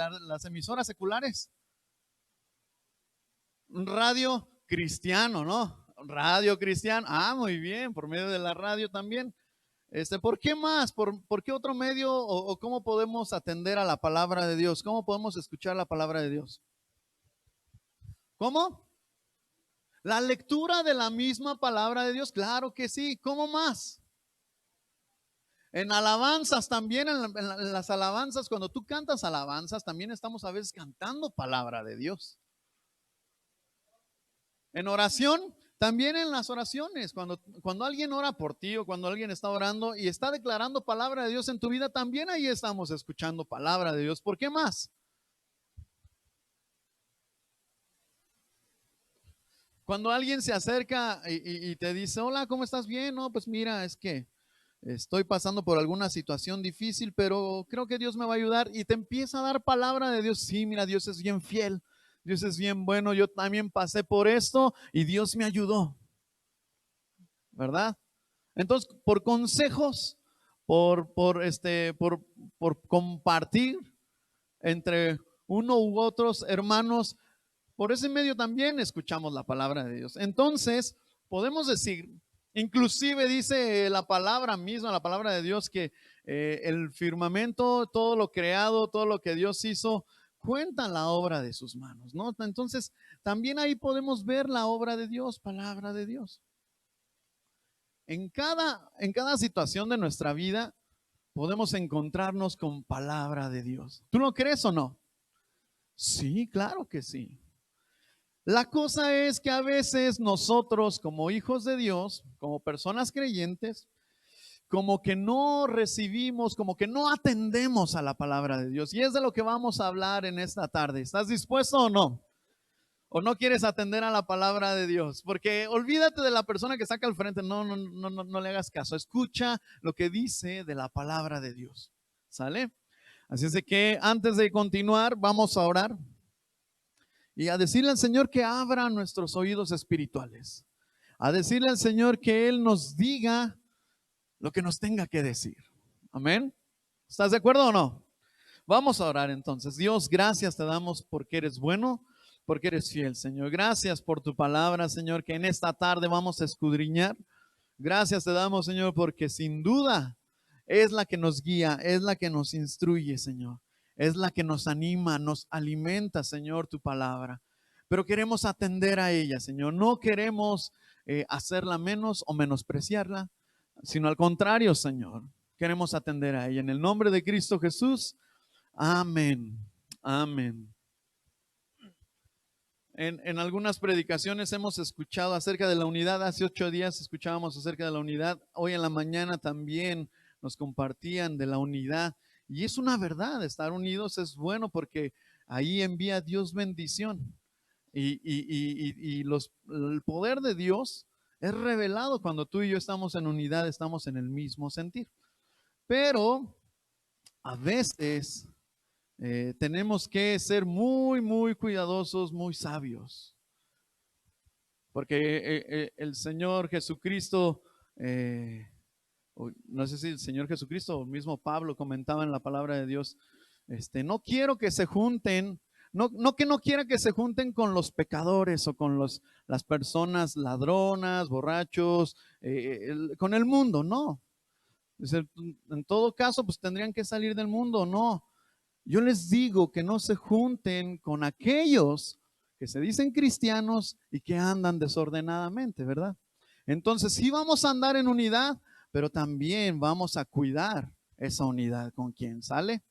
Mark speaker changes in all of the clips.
Speaker 1: las emisoras seculares? Radio cristiano, ¿no? Radio cristiano. Ah, muy bien, por medio de la radio también. ¿Por qué más? ¿Por qué otro medio o cómo podemos atender a la palabra de Dios? ¿Cómo podemos escuchar la palabra de Dios? ¿Cómo? La lectura de la misma palabra de Dios, claro que sí. ¿Cómo más? En alabanzas también, en las alabanzas, cuando tú cantas alabanzas, también estamos a veces cantando palabra de Dios. En oración, también en las oraciones, cuando alguien ora por ti o cuando alguien está orando y está declarando palabra de Dios en tu vida, también ahí estamos escuchando palabra de Dios. ¿Por qué más? Cuando alguien se acerca y te dice, hola, ¿cómo estás? Bien, no, pues mira, es que estoy pasando por alguna situación difícil, pero creo que Dios me va a ayudar y te empieza a dar palabra de Dios. Sí, mira, Dios es bien fiel, Dios es bien bueno, yo también pasé por esto y Dios me ayudó, ¿verdad? Entonces, por consejos, por compartir entre uno u otros hermanos, por ese medio también escuchamos la palabra de Dios. Entonces, podemos decir, inclusive dice la palabra misma, la palabra de Dios, que el firmamento, todo lo creado, todo lo que Dios hizo, cuenta la obra de sus manos, ¿no? Entonces, también ahí podemos ver la obra de Dios, palabra de Dios. En cada situación de nuestra vida podemos encontrarnos con palabra de Dios. ¿Tú lo crees o no? Sí, claro que sí. La cosa es que a veces nosotros como hijos de Dios, como personas creyentes, como que no recibimos, como que no atendemos a la palabra de Dios. Y es de lo que vamos a hablar en esta tarde. ¿Estás dispuesto o no? ¿O no quieres atender a la palabra de Dios? Porque olvídate de la persona que saca al frente. No le hagas caso. Escucha lo que dice de la palabra de Dios. ¿Sale? Así es de que antes de continuar, vamos a orar y a decirle al Señor que abra nuestros oídos espirituales. A decirle al Señor que Él nos diga lo que nos tenga que decir. Amén. ¿Estás de acuerdo o no? Vamos a orar entonces. Dios, gracias te damos porque eres bueno, porque eres fiel, Señor. Gracias por tu palabra, Señor, que en esta tarde vamos a escudriñar. Gracias te damos, Señor, porque sin duda es la que nos guía, es la que nos instruye, Señor. Es la que nos anima, nos alimenta, Señor, tu palabra. Pero queremos atender a ella, Señor. No queremos hacerla menos o menospreciarla, sino al contrario, Señor. Queremos atender a ella. En el nombre de Cristo Jesús. Amén. Amén. En algunas predicaciones hemos escuchado acerca de la unidad. Hace 8 días escuchábamos acerca de la unidad. Hoy en la mañana también nos compartían de la unidad. Y es una verdad, estar unidos es bueno porque ahí envía Dios bendición. El poder de Dios es revelado cuando tú y yo estamos en unidad, estamos en el mismo sentir. Pero a veces tenemos que ser muy, muy cuidadosos, muy sabios. Porque el Señor Jesucristo, no sé si el Señor Jesucristo o el mismo Pablo comentaba en la palabra de Dios, no quiero que se junten, no que no quiera que se junten con los pecadores o con las personas ladronas, borrachos, con el mundo, no. Dice, en todo caso, pues tendrían que salir del mundo, no. Yo les digo que no se junten con aquellos que se dicen cristianos y que andan desordenadamente, ¿verdad? Entonces sí vamos a andar en unidad, pero también vamos a cuidar esa unidad con quien sale,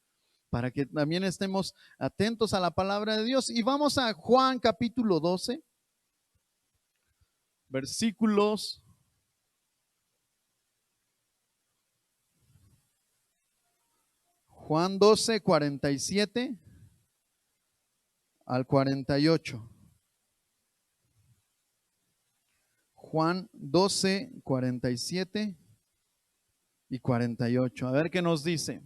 Speaker 1: para que también estemos atentos a la palabra de Dios. Y vamos a Juan capítulo 12, versículos Juan 12, 47 al 48. Juan 12, 47 y 48. A ver qué nos dice.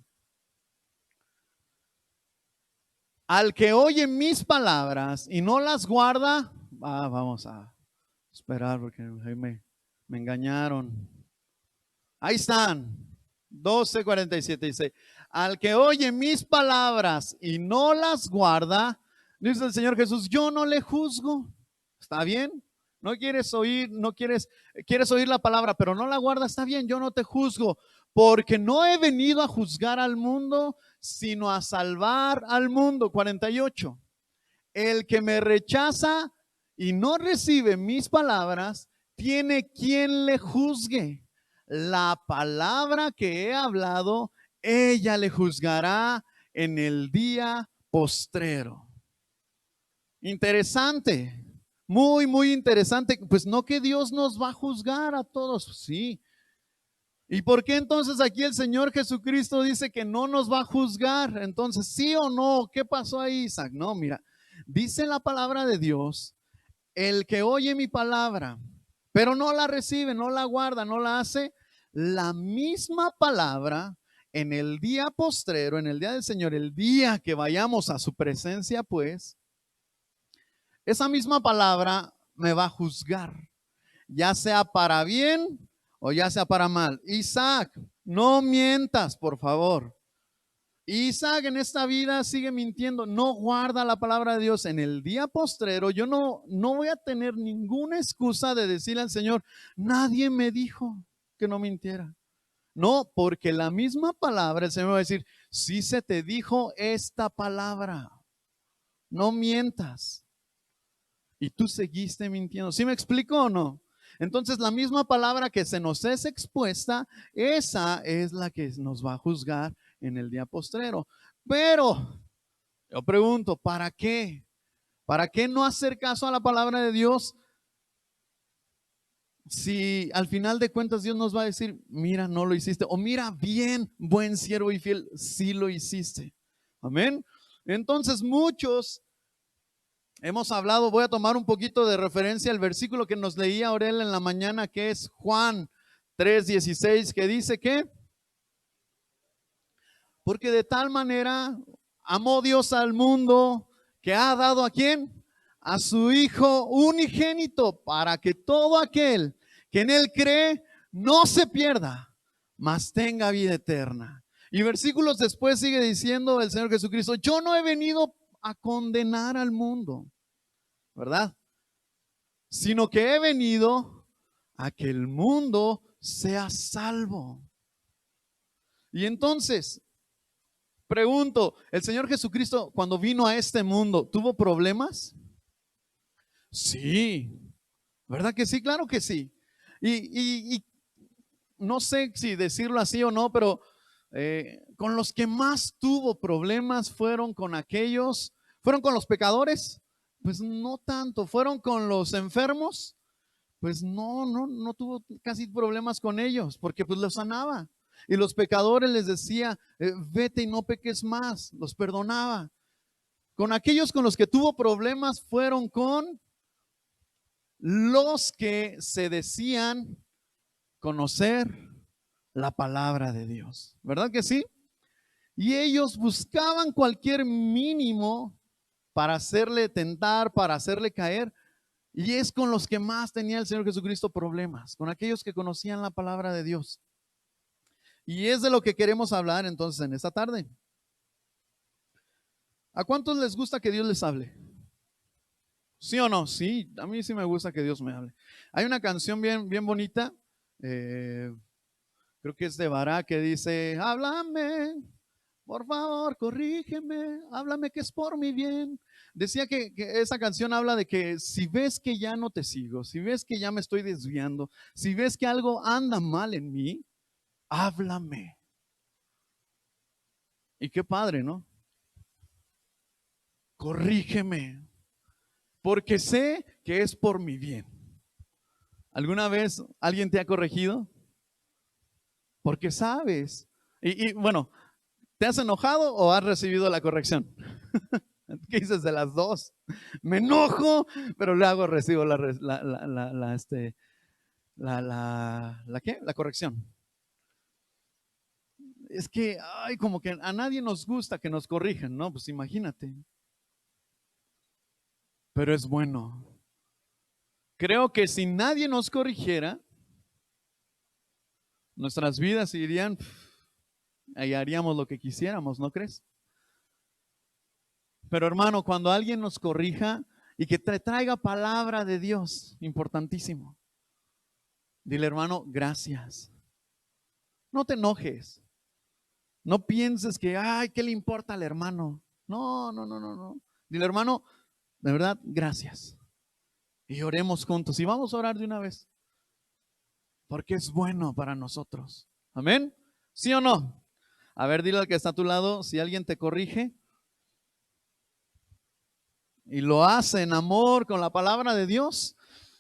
Speaker 1: Al que oye mis palabras y no las guarda, vamos a esperar porque ahí me engañaron. Ahí están. 12:47 dice, al que oye mis palabras y no las guarda, dice el Señor Jesús, yo no le juzgo. ¿Está bien? No quieres oír, quieres oír la palabra, pero no la guardas, está bien, yo no te juzgo, porque no he venido a juzgar al mundo, sino a salvar al mundo. 48. El que me rechaza y no recibe mis palabras, tiene quien le juzgue. La palabra que he hablado, ella le juzgará en el día postrero. Interesante, muy, muy interesante. Pues no que Dios nos va a juzgar a todos, sí. ¿Y por qué entonces aquí el Señor Jesucristo dice que no nos va a juzgar? Entonces, ¿sí o no? ¿Qué pasó ahí, Isaac? No, mira, dice la palabra de Dios, el que oye mi palabra, pero no la recibe, no la guarda, no la hace, la misma palabra en el día postrero, en el día del Señor, el día que vayamos a su presencia, pues, esa misma palabra me va a juzgar, ya sea para bien o ya sea para mal. Isaac, no mientas, por favor. Isaac en esta vida sigue mintiendo, no guarda la palabra de Dios. En el día postrero yo no voy a tener ninguna excusa de decirle al Señor, nadie me dijo que no mintiera. No, porque la misma palabra, el Señor va a decir, si se te dijo esta palabra, no mientas. Y tú seguiste mintiendo. ¿Sí me explico o no? Entonces la misma palabra que se nos es expuesta, esa es la que nos va a juzgar en el día postrero. Pero yo pregunto, ¿para qué? ¿Para qué no hacer caso a la palabra de Dios? Si al final de cuentas Dios nos va a decir, mira, no lo hiciste, o mira, bien, buen siervo y fiel, sí lo hiciste. Amén. Entonces muchos hemos hablado, voy a tomar un poquito de referencia al versículo que nos leía Aurel en la mañana, que es Juan 3:16, que dice que, porque de tal manera amó Dios al mundo que ha dado a quién, a su Hijo unigénito, para que todo aquel que en él cree no se pierda, mas tenga vida eterna. Y versículos después sigue diciendo el Señor Jesucristo, yo no he venido a condenar al mundo, ¿verdad? Sino que he venido a que el mundo sea salvo. Y entonces, pregunto, ¿el Señor Jesucristo cuando vino a este mundo tuvo problemas? Sí, ¿verdad que sí? Claro que sí. Y no sé si decirlo así o no, pero con los que más tuvo problemas fueron con los pecadores, pues no tanto, fueron con los enfermos, pues no tuvo casi problemas con ellos, porque pues los sanaba. Y los pecadores les decía, vete y no peques más, los perdonaba. Con aquellos con los que tuvo problemas fueron con los que se decían conocer la palabra de Dios, ¿verdad que sí? Y ellos buscaban cualquier mínimo para hacerle tentar, para hacerle caer. Y es con los que más tenía el Señor Jesucristo problemas, con aquellos que conocían la palabra de Dios. Y es de lo que queremos hablar entonces en esta tarde. ¿A cuántos les gusta que Dios les hable? ¿Sí o no? Sí, a mí sí me gusta que Dios me hable. Hay una canción bien, bien bonita, creo que es de Bará, que dice, háblame, por favor, corrígeme, háblame que es por mi bien. Decía que esa canción habla de que si ves que ya no te sigo, si ves que ya me estoy desviando, si ves que algo anda mal en mí, háblame. Y qué padre, ¿no? Corrígeme, porque sé que es por mi bien. ¿Alguna vez alguien te ha corregido? Porque sabes. Y bueno, ¿te has enojado o has recibido la corrección? ¿Qué dices de las dos? Me enojo, pero luego recibo la corrección. Es que, ay, como que a nadie nos gusta que nos corrijan, ¿no? Pues imagínate. Pero es bueno. Creo que si nadie nos corrigiera, nuestras vidas irían ahí haríamos lo que quisiéramos, ¿no crees? Pero hermano, cuando alguien nos corrija y que te traiga palabra de Dios, importantísimo. Dile, hermano, gracias. No te enojes. No pienses que, ay, ¿qué le importa al hermano? No, no, no, no, no. Dile, hermano, de verdad, gracias. Y oremos juntos. Y vamos a orar de una vez. Porque es bueno para nosotros. Amén. ¿Sí o no? A ver, dile al que está a tu lado, si alguien te corrige y lo hace en amor con la palabra de Dios,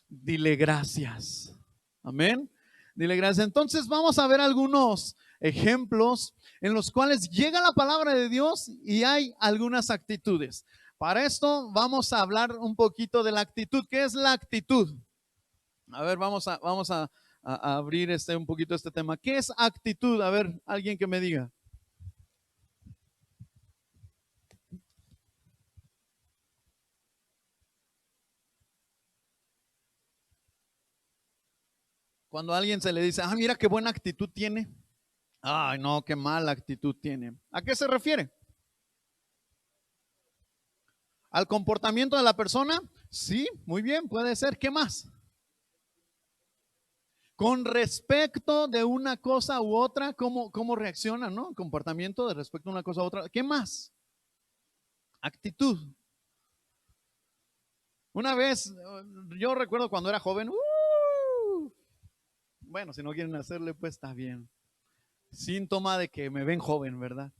Speaker 1: dile gracias. Amén. Dile gracias. Entonces vamos a ver algunos ejemplos en los cuales llega la palabra de Dios y hay algunas actitudes. Para esto vamos a hablar un poquito de la actitud. ¿Qué es la actitud? A ver, vamos a abrir un poquito este tema. ¿Qué es actitud? A ver, alguien que me diga. Cuando a alguien se le dice, ah, mira qué buena actitud tiene. Ay, no, qué mala actitud tiene. ¿A qué se refiere? ¿Al comportamiento de la persona? Sí, muy bien, puede ser. ¿Qué más? Con respecto de una cosa u otra, ¿cómo reacciona, no? Comportamiento de respecto a una cosa u otra. ¿Qué más? Actitud. Una vez, yo recuerdo cuando era joven, bueno, si no quieren hacerle, pues está bien. Síntoma de que me ven joven, ¿verdad?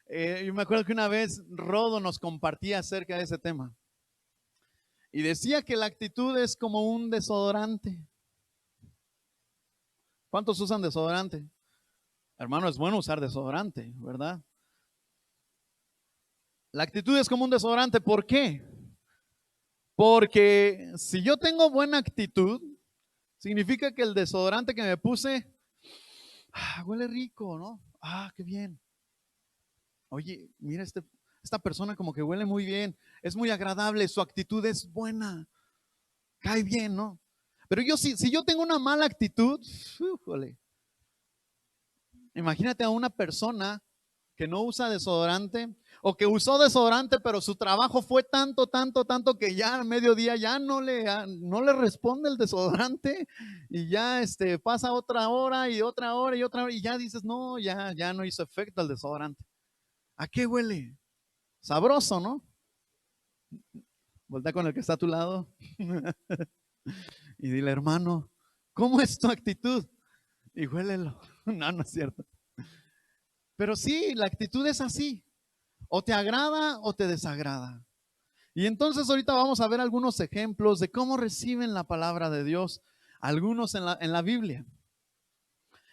Speaker 1: Yo me acuerdo que una vez Rodo nos compartía acerca de ese tema y decía que la actitud es como un desodorante. ¿Cuántos usan desodorante? Hermano, es bueno usar desodorante, ¿verdad? La actitud es como un desodorante. ¿Por qué? Porque si yo tengo buena actitud, significa que el desodorante que me puse huele rico, ¿no? Ah, qué bien. Oye, mira, esta persona como que huele muy bien, es muy agradable, su actitud es buena, cae bien, ¿no? Pero si yo tengo una mala actitud, imagínate a una persona que no usa desodorante o que usó desodorante, pero su trabajo fue tanto, tanto, tanto que ya al mediodía ya no le responde el desodorante y ya pasa otra hora y otra hora y otra hora y ya dices, no, ya no hizo efecto el desodorante. ¿A qué huele? Sabroso, ¿no? Voltea con el que está a tu lado y dile, hermano, ¿cómo es tu actitud? Y huélelo. No, no es cierto. Pero sí, la actitud es así. O te agrada o te desagrada. Y entonces ahorita vamos a ver algunos ejemplos de cómo reciben la palabra de Dios. Algunos en la Biblia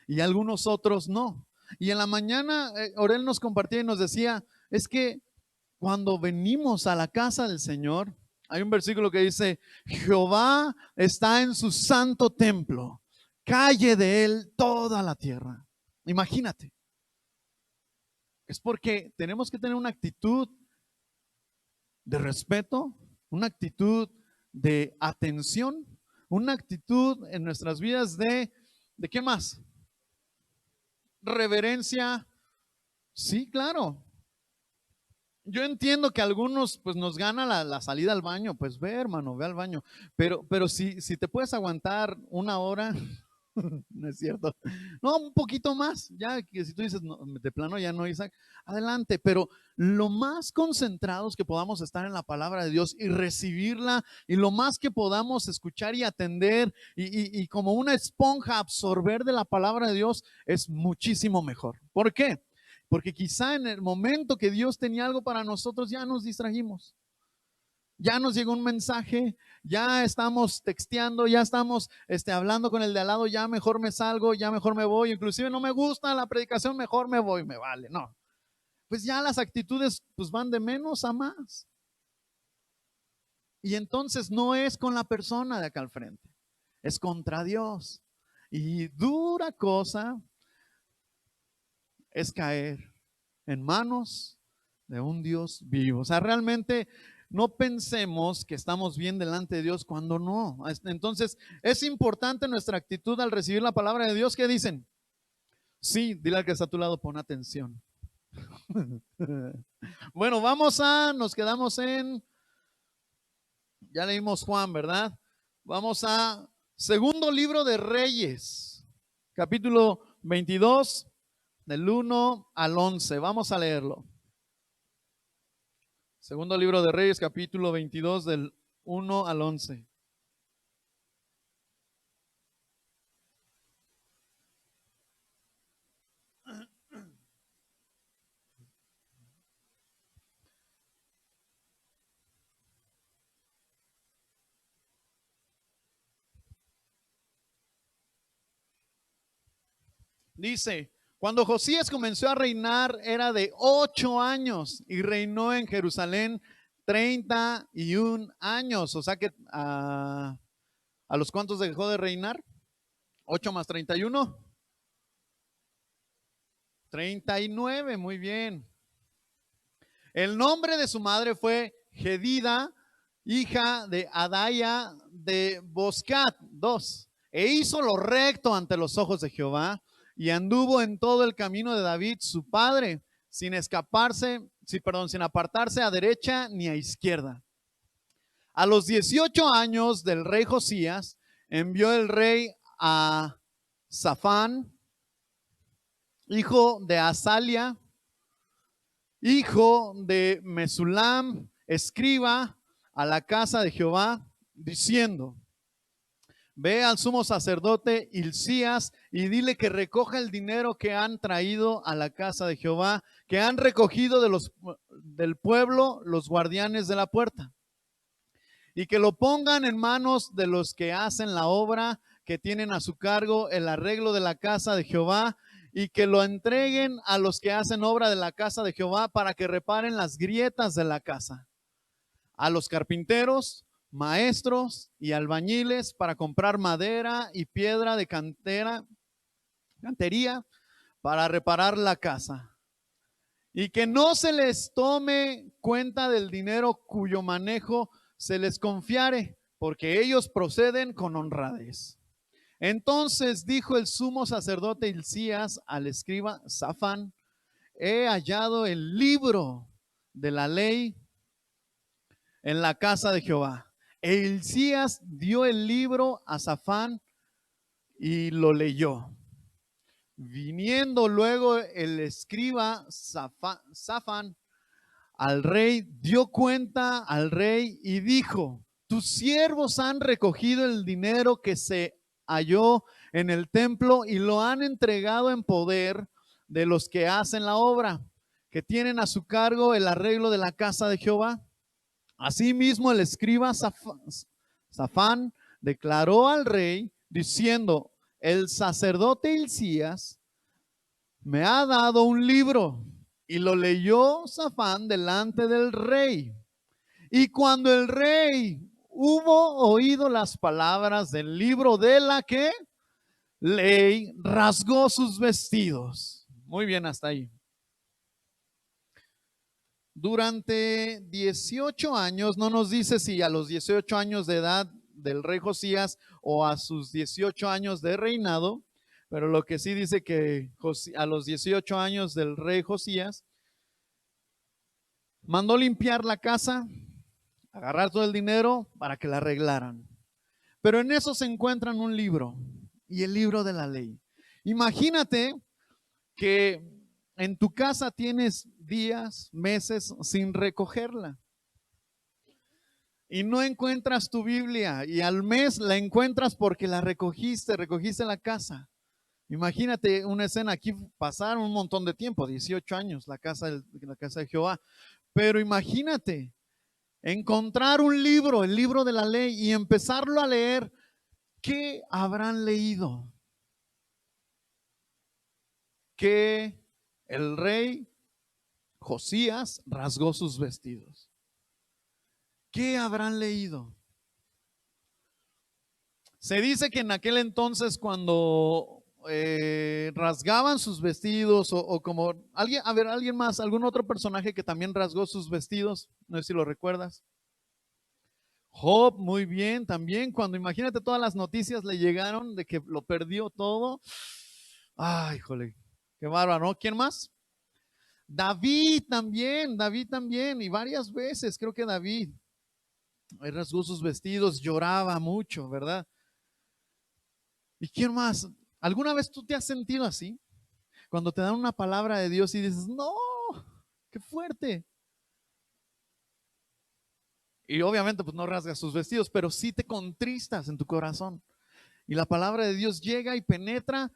Speaker 1: y algunos otros no. Y en la mañana Orel nos compartía y nos decía, es que cuando venimos a la casa del Señor, hay un versículo que dice, Jehová está en su santo templo, calle de él toda la tierra. Imagínate. Es porque tenemos que tener una actitud de respeto, una actitud de atención, una actitud en nuestras vidas ¿de qué más? Reverencia. Sí, claro. Yo entiendo que a algunos pues nos gana la salida al baño, pues ve hermano, ve al baño, pero si te puedes aguantar una hora, no es cierto, no, un poquito más, ya que si tú dices, no, de plano ya no, Isaac, adelante, pero lo más concentrados que podamos estar en la palabra de Dios y recibirla, y lo más que podamos escuchar y atender, y como una esponja absorber de la palabra de Dios, es muchísimo mejor. ¿Por qué? Porque quizá en el momento que Dios tenía algo para nosotros ya nos distrajimos. Ya nos llegó un mensaje, ya estamos texteando, ya estamos hablando con el de al lado, ya mejor me salgo, ya mejor me voy, inclusive no me gusta la predicación, mejor me voy, me vale, no. Pues ya las actitudes pues van de menos a más. Y entonces no es con la persona de acá al frente, es contra Dios. Y dura cosa es caer en manos de un Dios vivo. O sea, realmente no pensemos que estamos bien delante de Dios cuando no. Entonces, es importante nuestra actitud al recibir la palabra de Dios. ¿Qué dicen? Sí, dile al que está a tu lado, pon atención. Bueno, nos quedamos ya leímos Juan, ¿verdad? Vamos a segundo libro de Reyes, capítulo 22, del 1 al 11. Vamos a leerlo. Segundo libro de Reyes, capítulo 22, del 1 al 11. Dice, cuando Josías comenzó a reinar era de 8 años y reinó en Jerusalén 31 años. O sea que ¿a los cuántos dejó de reinar? 8 más 31. 39, muy bien. El nombre de su madre fue Gedida, hija de Adaya de Boscat, 2. E hizo lo recto ante los ojos de Jehová y anduvo en todo el camino de David, su padre, sin apartarse a derecha ni a izquierda. A los 18 años del rey Josías, envió el rey a Safán, hijo de Asalia, hijo de Mesulam, escriba, a la casa de Jehová, diciendo: ve al sumo sacerdote Hilcías y dile que recoja el dinero que han traído a la casa de Jehová, que han recogido del pueblo los guardianes de la puerta, y que lo pongan en manos de los que hacen la obra, que tienen a su cargo el arreglo de la casa de Jehová, y que lo entreguen a los que hacen obra de la casa de Jehová para que reparen las grietas de la casa, a los carpinteros, maestros y albañiles para comprar madera y piedra de cantería para reparar la casa, y que no se les tome cuenta del dinero cuyo manejo se les confiare, porque ellos proceden con honradez. Entonces dijo el sumo sacerdote Hilcías al escriba Safán: he hallado el libro de la ley en la casa de Jehová. E Hilcías dio el libro a Safán y lo leyó. Viniendo luego el escriba Safán al rey, dio cuenta al rey y dijo: tus siervos han recogido el dinero que se halló en el templo y lo han entregado en poder de los que hacen la obra, que tienen a su cargo el arreglo de la casa de Jehová. Asimismo el escriba Safán declaró al rey diciendo: el sacerdote Hilcías me ha dado un libro. Y lo leyó Safán delante del rey. Y cuando el rey hubo oído las palabras del libro de la que ley, rasgó sus vestidos. Muy bien, hasta ahí. Durante 18 años, no nos dice si a los 18 años de edad del rey Josías o a sus 18 años de reinado, pero lo que sí dice que a los 18 años del rey Josías, mandó limpiar la casa, agarrar todo el dinero para que la arreglaran. Pero en eso se encuentran un libro, y el libro de la ley. Imagínate que en tu casa tienes días, meses sin recogerla. Y no encuentras tu Biblia, y al mes la encuentras porque la recogiste la casa. Imagínate una escena, aquí pasaron un montón de tiempo, 18 años, la casa de Jehová. Pero imagínate encontrar un libro, el libro de la ley, y empezarlo a leer. ¿Qué habrán leído? Que el rey Josías rasgó sus vestidos. ¿Qué habrán leído? Se dice que en aquel entonces, cuando rasgaban sus vestidos, o como alguien más, algún otro personaje que también rasgó sus vestidos, no sé si lo recuerdas. Job, muy bien, también cuando imagínate todas las noticias le llegaron de que lo perdió todo. Ay, jole. Qué bárbaro, ¿no? ¿Quién más? David también, y varias veces creo que David rasgó sus vestidos, lloraba mucho, ¿verdad? ¿Y quién más? ¿Alguna vez tú te has sentido así? Cuando te dan una palabra de Dios y dices, no, qué fuerte. Y obviamente pues no rasgas tus vestidos, pero sí te contristas en tu corazón. Y la palabra de Dios llega y penetra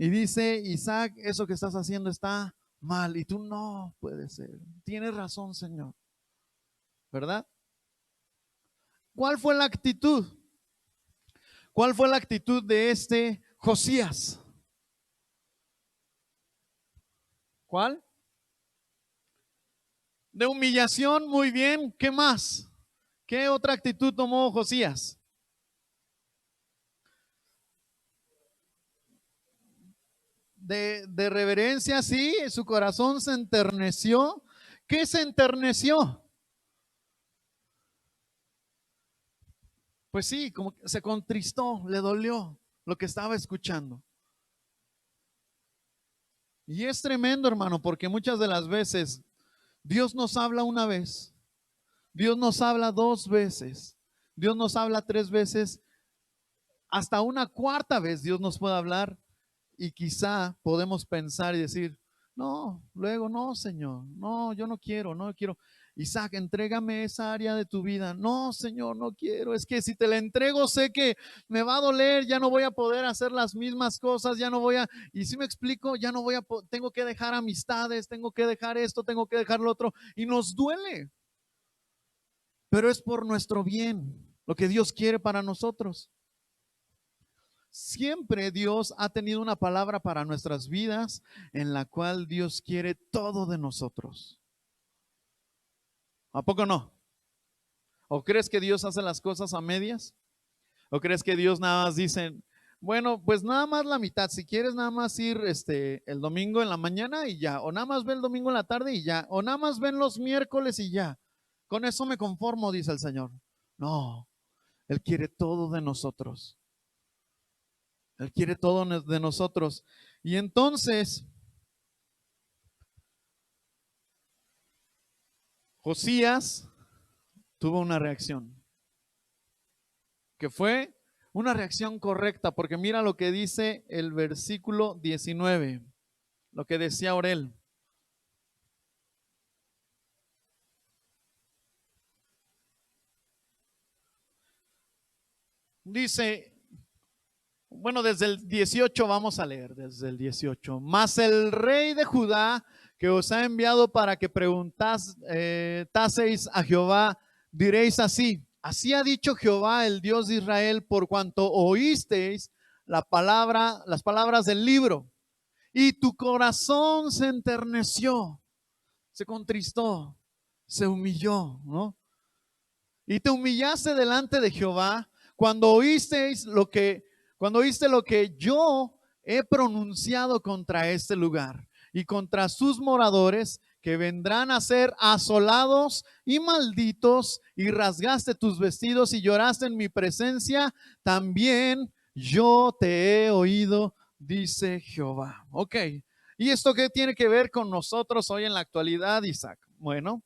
Speaker 1: y dice, Isaac, eso que estás haciendo está mal. Y tú no puede ser. Tienes razón, Señor. ¿Verdad? ¿Cuál fue la actitud? ¿Cuál fue la actitud de este Josías? ¿Cuál? De humillación, muy bien. ¿Qué más? ¿Qué otra actitud tomó Josías? De reverencia, sí, su corazón se enterneció. ¿Qué se enterneció? Pues sí, como que se contristó, le dolió lo que estaba escuchando. Y es tremendo, hermano, porque muchas de las veces Dios nos habla una vez, Dios nos habla dos veces, Dios nos habla tres veces, hasta una cuarta vez Dios nos puede hablar y quizá podemos pensar y decir, no, luego no, Señor, no, yo no quiero, no quiero. Isaac, entrégame esa área de tu vida. No, Señor, no quiero. Es que si te la entrego, sé que me va a doler, ya no voy a poder hacer las mismas cosas, ya no voy a, y si me explico, ya no voy a, tengo que dejar amistades, tengo que dejar esto, tengo que dejar lo otro, y nos duele, pero es por nuestro bien, lo que Dios quiere para nosotros. Siempre Dios ha tenido una palabra para nuestras vidas en la cual Dios quiere todo de nosotros. ¿A poco no? ¿O crees que Dios hace las cosas a medias? ¿O crees que Dios nada más dice, bueno, pues nada más la mitad, si quieres nada más ir el domingo en la mañana y ya, o nada más ven el domingo en la tarde y ya, o nada más ven los miércoles y ya? Con eso me conformo, dice el Señor. No, Él quiere todo de nosotros. Él quiere todo de nosotros. Y entonces, Josías tuvo una reacción, que fue una reacción correcta, porque mira lo que dice el versículo 19, lo que decía Aurel. Dice, bueno, desde el 18 vamos a leer, desde el 18. Mas el rey de Judá que os ha enviado para que preguntaseis a Jehová, diréis así, así ha dicho Jehová, el Dios de Israel, por cuanto oísteis las palabras del libro, y tu corazón se enterneció, se contristó, se humilló, ¿no? Y te humillaste delante de Jehová cuando cuando oíste lo que yo he pronunciado contra este lugar y contra sus moradores, que vendrán a ser asolados y malditos, y rasgaste tus vestidos y lloraste en mi presencia, también yo te he oído, dice Jehová. Ok, ¿y esto qué tiene que ver con nosotros hoy en la actualidad, Isaac? Bueno,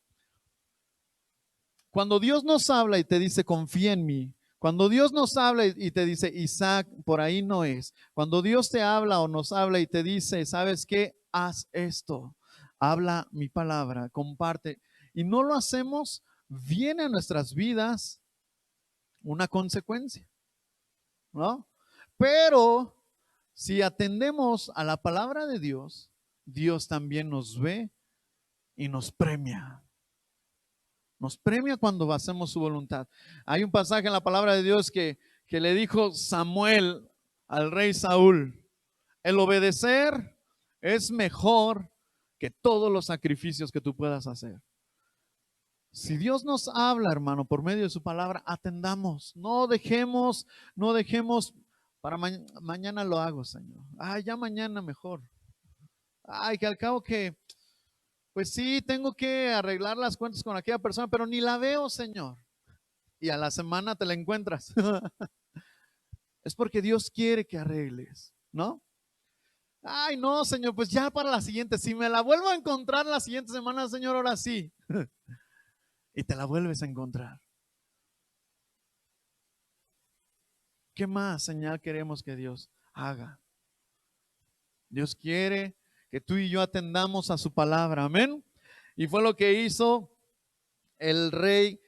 Speaker 1: cuando Dios nos habla y te dice, confía en mí, cuando Dios nos habla y te dice, Isaac, por ahí no es, cuando Dios te habla o nos habla y te dice, ¿sabes qué? Haz esto, habla mi palabra, comparte, y no lo hacemos, viene a nuestras vidas una consecuencia, ¿no? Pero si atendemos a la palabra de Dios, Dios también nos ve y nos premia. Nos premia cuando hacemos su voluntad. Hay un pasaje en la palabra de Dios que le dijo Samuel al rey Saúl, el obedecer es mejor que todos los sacrificios que tú puedas hacer. Si Dios nos habla, hermano, por medio de su palabra, atendamos. No dejemos para mañana lo hago, Señor. Ay, ya mañana mejor. Ay, que al cabo que pues sí, tengo que arreglar las cuentas con aquella persona, pero ni la veo, Señor. Y a la semana te la encuentras. Es porque Dios quiere que arregles, ¿no? Ay, no, Señor, pues ya para la siguiente. Si me la vuelvo a encontrar la siguiente semana, Señor, ahora sí. Y te la vuelves a encontrar. ¿Qué más señal queremos que Dios haga? Dios quiere que tú y yo atendamos a su palabra. Amén. Y fue lo que hizo el rey.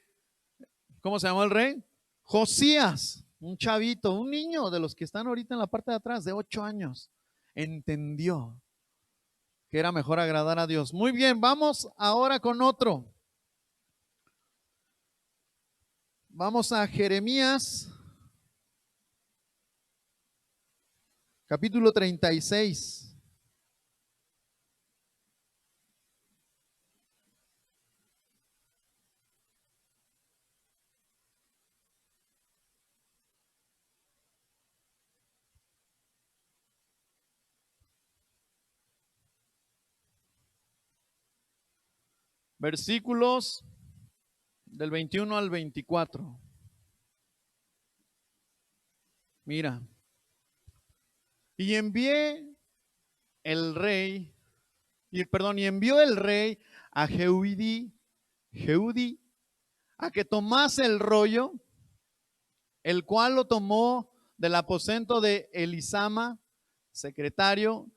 Speaker 1: ¿Cómo se llamó el rey? Josías, un chavito, un niño de los que están ahorita en la parte de atrás, de 8 años. Entendió que era mejor agradar a Dios. Muy bien, vamos ahora con otro. Vamos a Jeremías, capítulo 36. Versículos del 21 al 24. Mira, y envió el rey a Jehudí, a que tomase el rollo, el cual lo tomó del aposento de Elisama, secretario,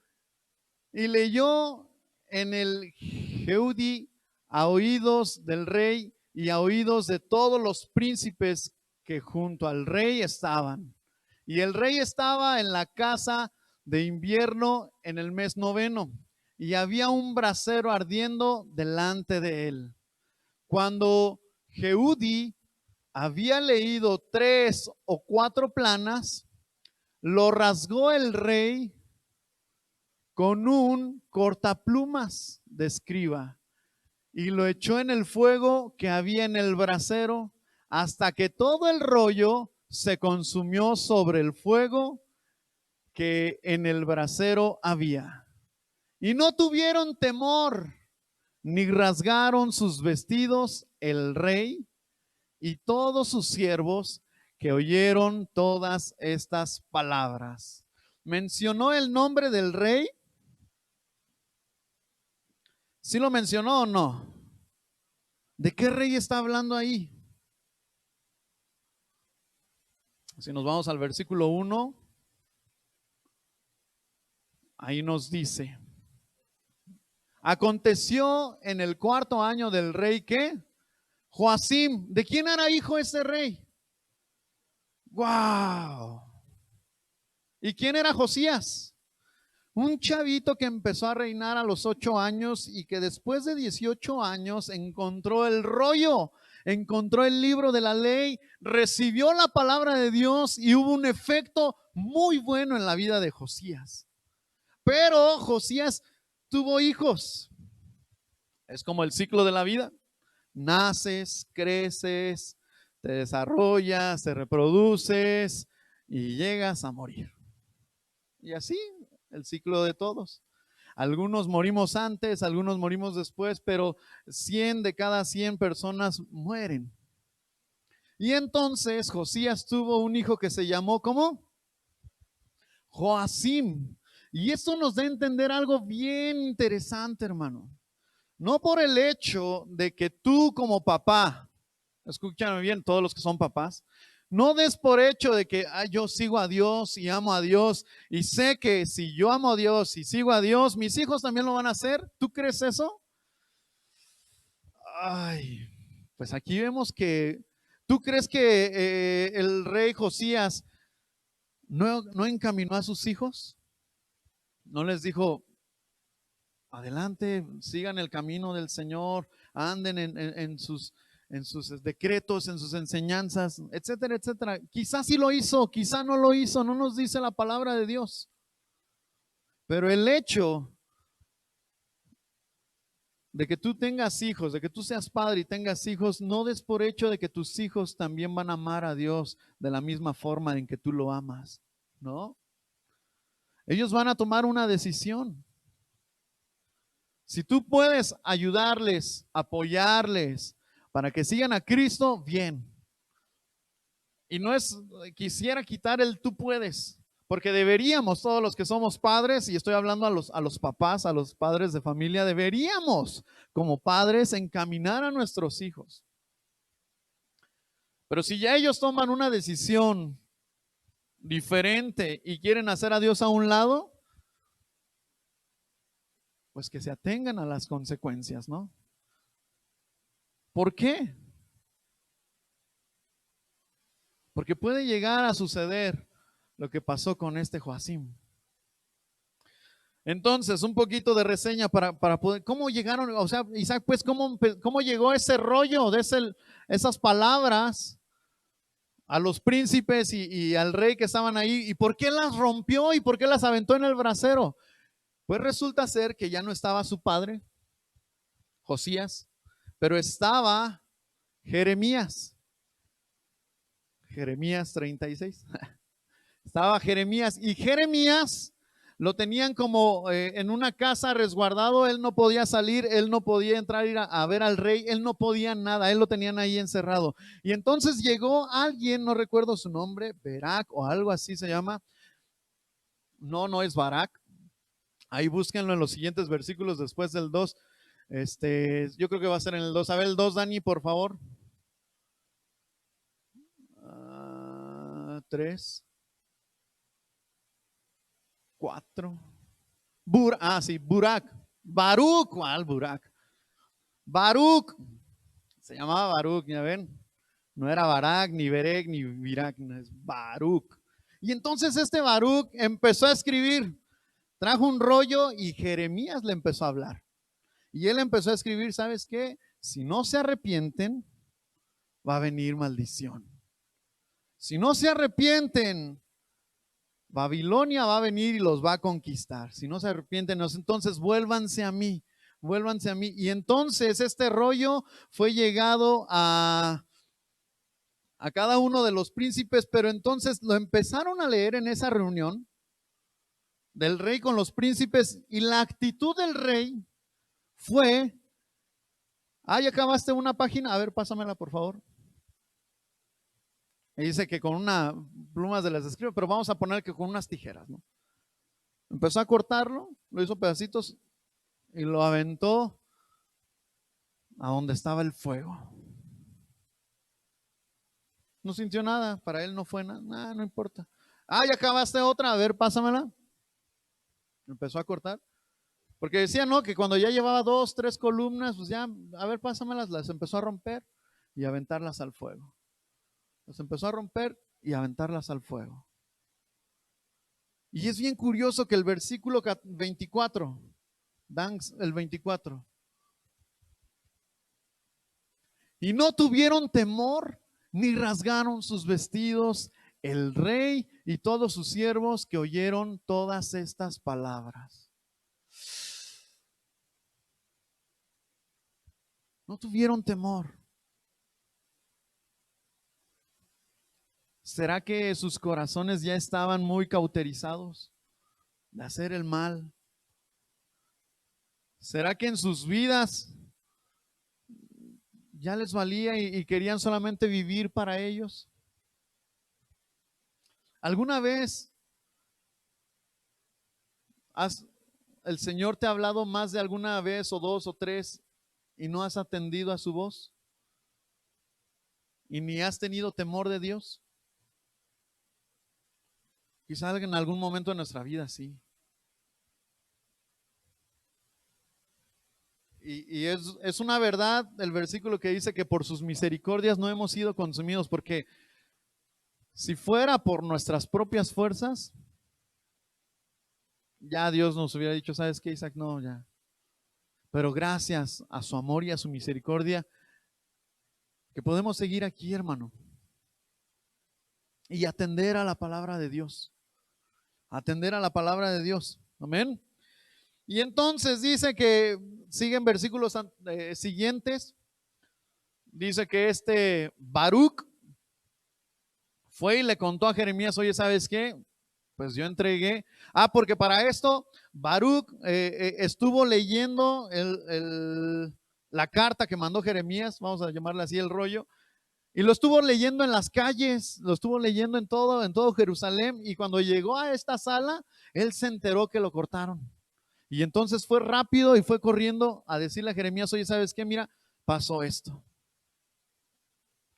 Speaker 1: y leyó en el Jehudí a oídos del rey y a oídos de todos los príncipes que junto al rey estaban. Y el rey estaba en la casa de invierno en el mes noveno, y había un brasero ardiendo delante de él. Cuando Jehudí había leído 3 o 4 planas, lo rasgó el rey con un cortaplumas de escriba y lo echó en el fuego que había en el brasero hasta que todo el rollo se consumió sobre el fuego que en el brasero había. Y no tuvieron temor, ni rasgaron sus vestidos el rey y todos sus siervos que oyeron todas estas palabras. ¿Mencionó el nombre del rey? ¿Sí lo mencionó o no? ¿De qué rey está hablando ahí? Si nos vamos al versículo 1, ahí nos dice: aconteció en el 4.º año del rey que Joacim. ¿De quién era hijo ese rey? ¡Wow! ¿Y quién era Josías? Un chavito que empezó a reinar a los 8 años y que después de 18 años encontró el rollo, encontró el libro de la ley, recibió la palabra de Dios y hubo un efecto muy bueno en la vida de Josías. Pero Josías tuvo hijos. Es como el ciclo de la vida. Naces, creces, te desarrollas, te reproduces y llegas a morir. Y así el ciclo de todos. Algunos morimos antes, algunos morimos después, pero 100 de cada 100 personas mueren. Y entonces Josías tuvo un hijo que se llamó, ¿cómo? Joacim. Y esto nos da a entender algo bien interesante, hermano. No por el hecho de que tú como papá, escúchame bien, todos los que son papás, no des por hecho de que yo sigo a Dios y amo a Dios y sé que si yo amo a Dios y sigo a Dios, mis hijos también lo van a hacer. ¿Tú crees eso? Ay, pues aquí vemos que tú crees que el rey Josías no encaminó a sus hijos, no les dijo: adelante, sigan el camino del Señor, anden en sus decretos, en sus enseñanzas, etcétera, etcétera. Quizás sí lo hizo, quizás no lo hizo, no nos dice la palabra de Dios. Pero el hecho de que tú tengas hijos, de que tú seas padre y tengas hijos, no des por hecho de que tus hijos también van a amar a Dios de la misma forma en que tú lo amas, ¿no? Ellos van a tomar una decisión. Si tú puedes ayudarles, apoyarles para que sigan a Cristo, bien. Y no es, quisiera quitar el tú puedes, Porque deberíamos, todos los que somos padres, y estoy hablando a los papás, a los padres de familia, deberíamos como padres encaminar a nuestros hijos. Pero si ya ellos toman una decisión diferente y quieren hacer a Dios a un lado, pues que se atengan a las consecuencias, ¿no? ¿Por qué? Porque puede llegar a suceder lo que pasó con este Joacim. Entonces, un poquito de reseña para poder, ¿cómo llegaron? O sea, Isaac, pues, ¿cómo llegó ese rollo de esas palabras a los príncipes y al rey que estaban ahí? ¿Y por qué las rompió y por qué las aventó en el brasero? Pues resulta ser que ya no estaba su padre, Josías, pero estaba Jeremías. Jeremías 36. Estaba Jeremías, y Jeremías lo tenían como en una casa resguardado. Él no podía salir, él no podía entrar ir a ver al rey, él no podía nada, él lo tenían ahí encerrado. Y entonces llegó alguien, no recuerdo su nombre, Barak o algo así se llama. No es Barak. Ahí búsquenlo en los siguientes versículos después del 2. Yo creo que va a ser en el 2. A ver el 2, Dani, por favor. 3, 4. Burak. Baruch, ¿cuál Burak? Baruch. Se llamaba Baruch, ya ven. No era Barak, ni Berek, ni Virak, no, es Baruch. Y entonces este Baruch empezó a escribir. Trajo un rollo y Jeremías le empezó a hablar. Y él empezó a escribir, ¿sabes qué? Si no se arrepienten, va a venir maldición. Si no se arrepienten, Babilonia va a venir y los va a conquistar. Si no se arrepienten, entonces vuélvanse a mí, vuélvanse a mí. Y entonces este rollo fue llegado a cada uno de los príncipes, pero entonces lo empezaron a leer en esa reunión del rey con los príncipes, y la actitud del rey fue, ya acabaste una página, a ver, pásamela por favor. Y dice que con una pluma se las escribe, pero vamos a poner que con unas tijeras, ¿no? Empezó a cortarlo, lo hizo pedacitos y lo aventó a donde estaba el fuego. No sintió nada, para él no fue nada, no importa. Ya acabaste otra, a ver, pásamela. Empezó a cortar, porque decía, no, que cuando ya llevaba 2, 3 columnas, pues ya, a ver, pásamelas, las empezó a romper y aventarlas al fuego. Las empezó a romper y aventarlas al fuego. Y es bien curioso que el versículo 24, dan el 24. Y no tuvieron temor ni rasgaron sus vestidos el rey y todos sus siervos que oyeron todas estas palabras. No tuvieron temor. ¿Será que sus corazones ya estaban muy cauterizados de hacer el mal? ¿Será que en sus vidas ya les valía y querían solamente vivir para ellos? ¿Alguna vez el Señor te ha hablado más de alguna vez o 2 o 3 y no has atendido a su voz? ¿Y ni has tenido temor de Dios? Quizá en algún momento de nuestra vida sí. Y es una verdad el versículo que dice que por sus misericordias no hemos sido consumidos, porque si fuera por nuestras propias fuerzas, ya Dios nos hubiera dicho, ¿sabes qué, Isaac? No, ya. Pero gracias a su amor y a su misericordia, que podemos seguir aquí, hermano, y atender a la palabra de Dios. Atender a la palabra de Dios. Amén. Y entonces dice que, siguen versículos siguientes, dice que este Baruch fue y le contó a Jeremías, oye, ¿sabes qué? Pues yo entregué. Porque para esto Baruch estuvo leyendo la carta que mandó Jeremías, vamos a llamarle así el rollo, Y lo estuvo leyendo en las calles, lo estuvo leyendo en todo Jerusalén. Y cuando llegó a esta sala, él se enteró que lo cortaron. Y entonces fue rápido y fue corriendo a decirle a Jeremías, oye, ¿sabes qué? Mira, pasó esto.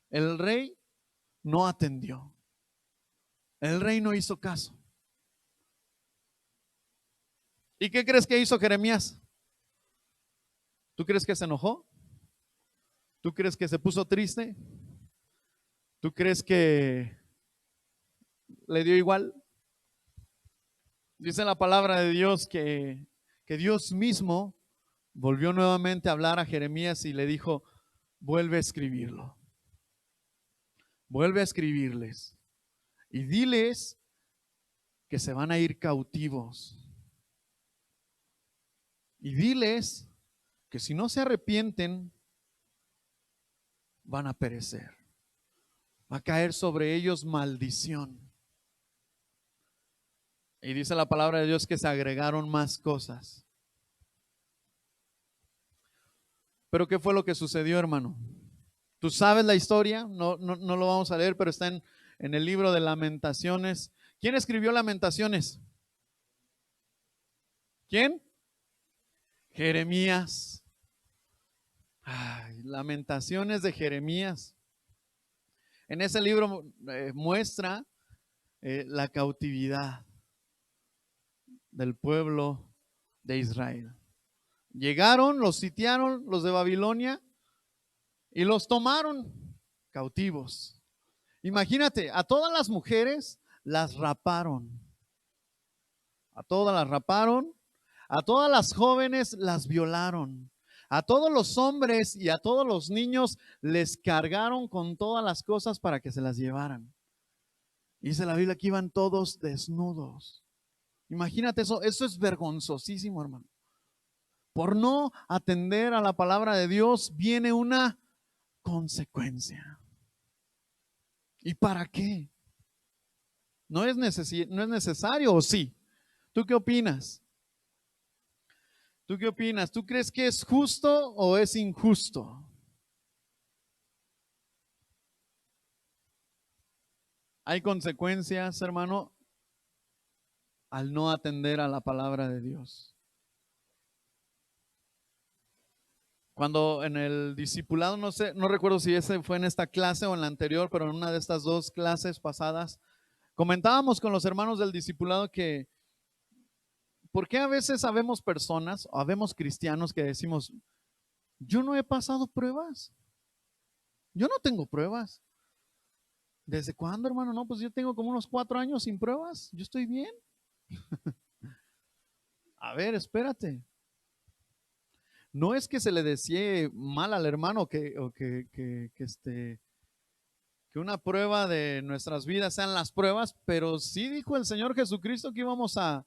Speaker 1: El rey no atendió. El rey no hizo caso. ¿Y qué crees que hizo Jeremías? ¿Tú crees que se enojó? ¿Tú crees que se puso triste? ¿Tú crees que le dio igual? Dice la palabra de Dios que Dios mismo volvió nuevamente a hablar a Jeremías y le dijo, vuelve a escribirlo. Vuelve a escribirles y diles que se van a ir cautivos. Y diles que si no se arrepienten, van a perecer. Va a caer sobre ellos maldición. Y dice la palabra de Dios que se agregaron más cosas. Pero ¿qué fue lo que sucedió, hermano? ¿Tú sabes la historia? No lo vamos a leer, pero está en el libro de Lamentaciones. ¿Quién escribió Lamentaciones? ¿Quién? Jeremías. Ay, Lamentaciones de Jeremías. En ese libro muestra la cautividad del pueblo de Israel. Llegaron, los sitiaron los de Babilonia y los tomaron cautivos. Imagínate, a todas las mujeres las raparon. A todas las raparon, a todas las jóvenes las violaron. A todos los hombres y a todos los niños les cargaron con todas las cosas para que se las llevaran. Dice la Biblia que iban todos desnudos. Imagínate eso es vergonzosísimo, hermano. Por no atender a la palabra de Dios viene una consecuencia. ¿Y para qué? No es necesario, ¿o sí? ¿Tú qué opinas? ¿Tú qué opinas? ¿Tú crees que es justo o es injusto? Hay consecuencias, hermano, al no atender a la palabra de Dios. Cuando en el discipulado, no recuerdo si ese fue en esta clase o en la anterior, pero en una de estas dos clases pasadas, comentábamos con los hermanos del discipulado que ¿por qué a veces habemos personas, o habemos cristianos que decimos, yo no he pasado pruebas? Yo no tengo pruebas. ¿Desde cuándo, hermano? No, pues yo tengo como unos 4 años sin pruebas. Yo estoy bien. A ver, espérate. No es que se le desee mal al hermano que una prueba de nuestras vidas sean las pruebas, pero sí dijo el Señor Jesucristo que íbamos a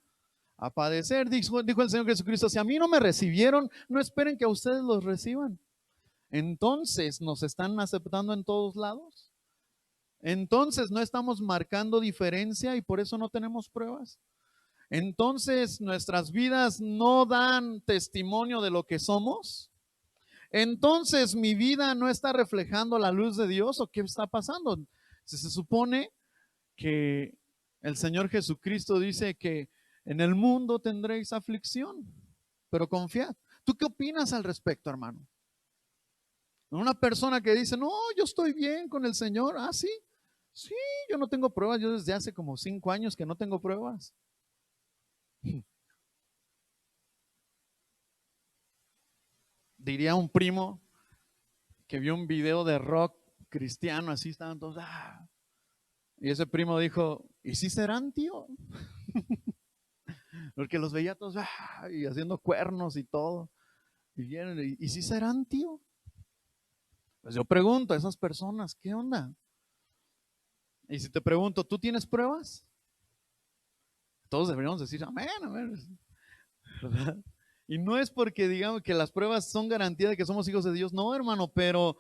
Speaker 1: padecer. Dijo el Señor Jesucristo, si a mí no me recibieron, no esperen que a ustedes los reciban. Entonces, ¿nos están aceptando en todos lados? Entonces, ¿no estamos marcando diferencia y por eso no tenemos pruebas? Entonces, ¿nuestras vidas no dan testimonio de lo que somos? Entonces, ¿mi vida no está reflejando la luz de Dios o qué está pasando? Se supone que el Señor Jesucristo dice que en el mundo tendréis aflicción, pero confiad. ¿Tú qué opinas al respecto, hermano? Una persona que dice, no, yo estoy bien con el Señor. Ah, sí, sí, yo no tengo pruebas. Yo desde hace como 5 años que no tengo pruebas. Diría un primo que vio un video de rock cristiano, así estaban todos, y ese primo dijo, ¿y si serán, tío? Porque los veía todos, y haciendo cuernos y todo. ¿Y si serán, tío? Pues yo pregunto a esas personas, ¿qué onda? Y si te pregunto, ¿tú tienes pruebas? Todos deberíamos decir, amén, amén. ¿Verdad? Y no es porque digamos que las pruebas son garantía de que somos hijos de Dios, no, hermano, pero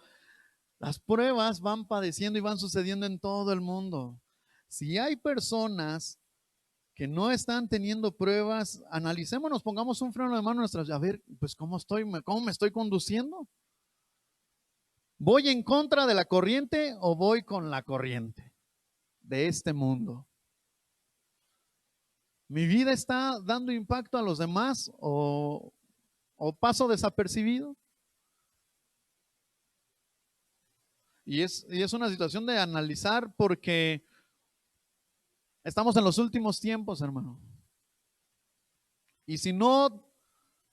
Speaker 1: las pruebas van padeciendo y van sucediendo en todo el mundo. Si hay personas que no están teniendo pruebas, analicémonos, pongamos un freno de mano a nuestras, a ver, pues cómo me estoy conduciendo. ¿Voy en contra de la corriente o voy con la corriente de este mundo? ¿Mi vida está dando impacto a los demás o paso desapercibido? Y es una situación de analizar porque estamos en los últimos tiempos, hermano. Y si no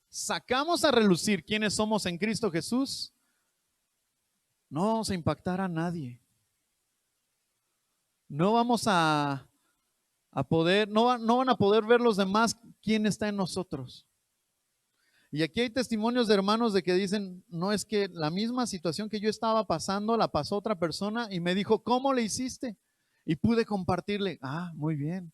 Speaker 1: sacamos a relucir quiénes somos en Cristo Jesús, no vamos a impactar a nadie. No vamos a poder, no van a poder ver los demás quién está en nosotros. Y aquí hay testimonios de hermanos de que dicen, no, es que la misma situación que yo estaba pasando la pasó otra persona y me dijo, ¿cómo le hiciste? Y pude compartirle, muy bien.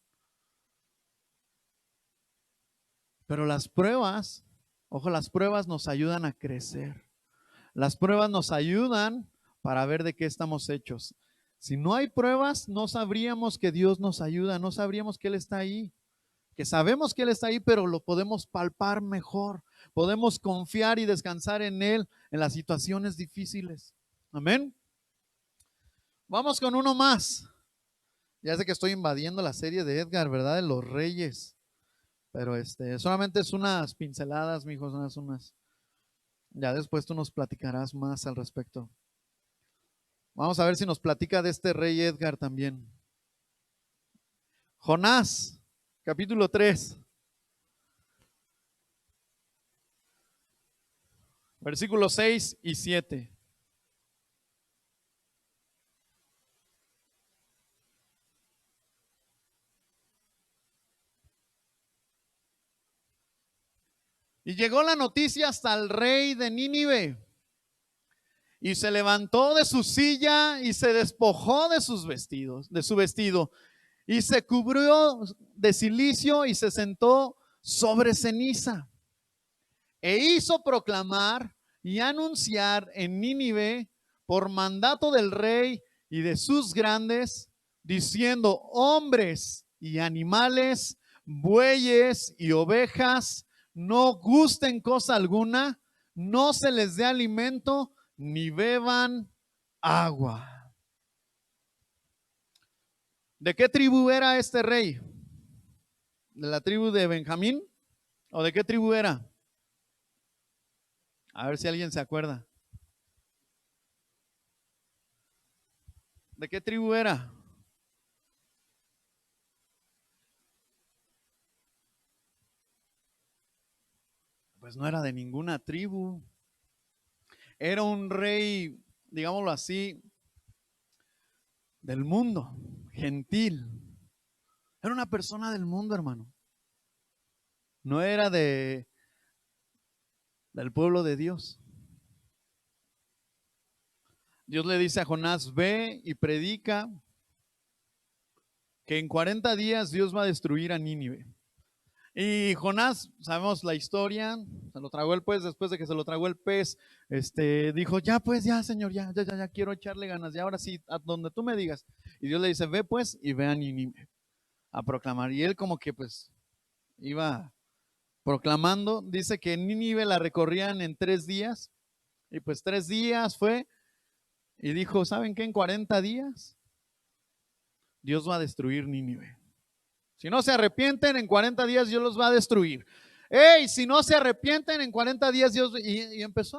Speaker 1: Pero las pruebas, ojo, las pruebas nos ayudan a crecer. Las pruebas nos ayudan para ver de qué estamos hechos. Si no hay pruebas, no sabríamos que Dios nos ayuda, no sabríamos que Él está ahí. Que sabemos que Él está ahí, pero lo podemos palpar mejor. Podemos confiar y descansar en Él en las situaciones difíciles. Amén. Vamos con uno más. Ya sé que estoy invadiendo la serie de Edgar, ¿verdad? De los reyes. Pero solamente es unas pinceladas, mijos, unas. Ya después tú nos platicarás más al respecto. Vamos a ver si nos platica de este rey Edgar también. Jonás, capítulo 3. Versículos 6 y 7. Y llegó la noticia hasta el rey de Nínive. Y se levantó de su silla y se despojó de sus vestidos, de su vestido, y se cubrió de cilicio y se sentó sobre ceniza. E hizo proclamar y anunciar en Nínive por mandato del rey y de sus grandes, diciendo: hombres y animales, bueyes y ovejas, no gusten cosa alguna, no se les dé alimento, ni beban agua. ¿De qué tribu era este rey? ¿De la tribu de Benjamín? ¿O de qué tribu era? A ver si alguien se acuerda. ¿De qué tribu era? Pues no era de ninguna tribu. Era un rey, digámoslo así, del mundo, gentil. Era una persona del mundo, hermano. No era del pueblo de Dios. Dios le dice a Jonás: ve y predica que en 40 días Dios va a destruir a Nínive. Y Jonás, sabemos la historia, se lo tragó el pez. Después de que se lo tragó el pez, dijo: ya pues, ya Señor, ya quiero echarle ganas, ya ahora sí, a donde tú me digas. Y Dios le dice: ve pues y ve a Nínive a proclamar. Y él como que pues iba proclamando. Dice que Nínive la recorrían en 3 días, y pues 3 días fue, y dijo: ¿saben qué? En 40 días Dios va a destruir Nínive. Si no se arrepienten, en 40 días Dios los va a destruir. ¡Ey! Si no se arrepienten, en 40 días Dios... Y empezó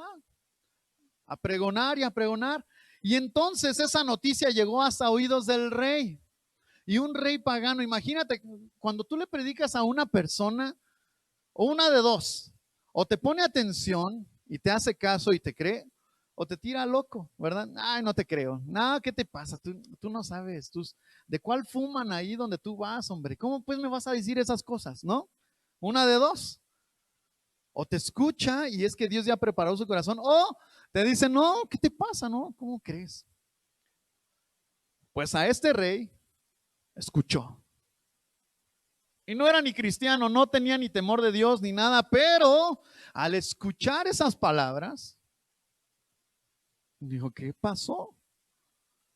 Speaker 1: a pregonar y a pregonar. Y entonces esa noticia llegó hasta oídos del rey. Y un rey pagano, imagínate, cuando tú le predicas a una persona, o una de dos: o te pone atención y te hace caso y te cree, o te tira loco, ¿verdad? Ay, no te creo. No, ¿qué te pasa? Tú no sabes. ¿De cuál fuman ahí donde tú vas, hombre? ¿Cómo pues me vas a decir esas cosas, no? Una de dos: o te escucha y es que Dios ya preparó su corazón, o te dice: no, ¿qué te pasa? ¿No? ¿Cómo crees? Pues a este rey escuchó. Y no era ni cristiano, no tenía ni temor de Dios ni nada, pero al escuchar esas palabras, dijo: ¿qué pasó?